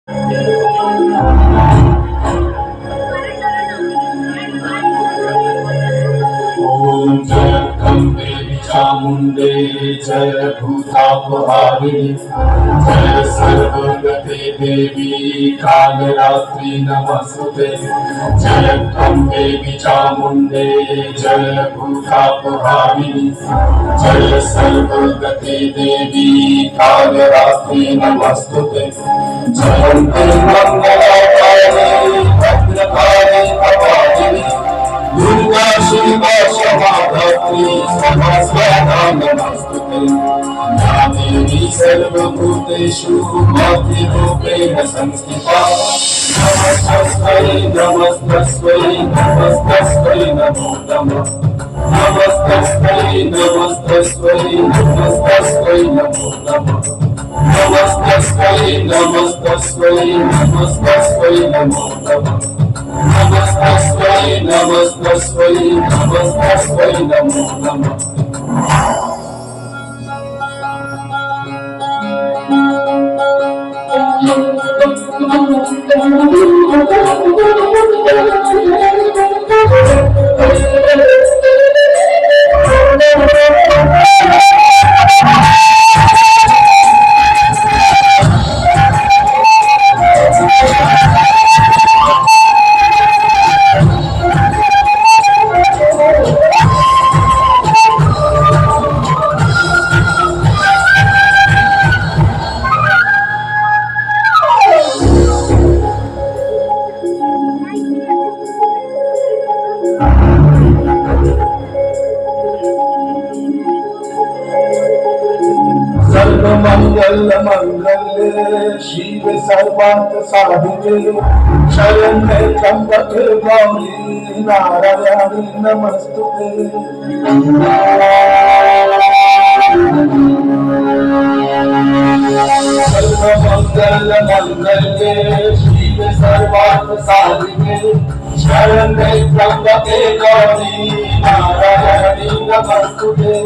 ॐ जय अम्बे चामुण्डे जय भूतापहारिणि जय सर्वगते देवी कालरात्रि नमस्तुते। जय अम्बे चामुण्डे जय भूतापहारिणि जय सर्वगते देवी कालरात्रि नमस्तुते। जयन्ते मङ्गलाकाले भद्रकाले कपालिनि दुर्गा शिवा क्षमाधात्री सहस्रनाम नमस्तुते। या देवी सर्वभूतेषु मातृरूपेण संस्थिता नमस्तस्मै नमस्तस्मै नमस्तस्मै नमो नमः। नमस्तस्मै नमस्तस्मै नमस्तस्मै नमो नमः। नमस्तस्मै नमस्तस्मै नमस्तस्मै नमो नमः। नमस्तस्मै नमस्तस्मै नमस्तस्मै नमो नमः। सर्वमंगल मंगल्ये शिवे सर्वार्थ साधिके शरण्ये त्र्यंबके गौरी नारायणी नमस्तुते। सर्वमंगल मंगल्ये शिवे सर्वार्थ साधिके शरण्ये त्र्यंबके गौरी नारायणी नमस्तुते।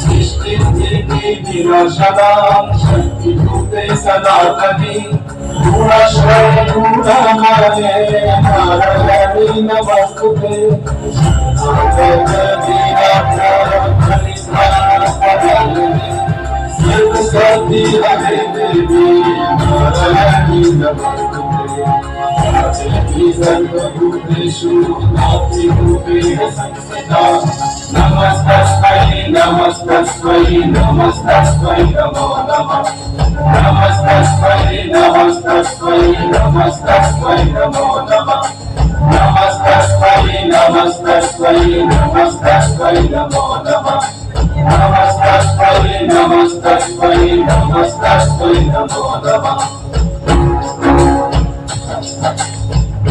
सृष्टि स्थिति विनाशनां शक्तिभूते सनातनी गुणाश्रये गुणमये नारायणी नमस्तुते। सर्वसिद्धि हरे देवी नारायणी नमस्तुते। सर्वभूतेषु मातृरूपेण संस्थिता नमस्तस्मै नमस्तस्मै नमस्तस्मै नमो नमः। नमस्तस्मै नमस्तस्मै नमस्तस्मै नमो नमः। नमस्तस्मै नमस्तस्मै नमस्तस्मै नमो नमः। नमस्तस्मै नमस्तस्मै नमस्तस्मै नमो नमः।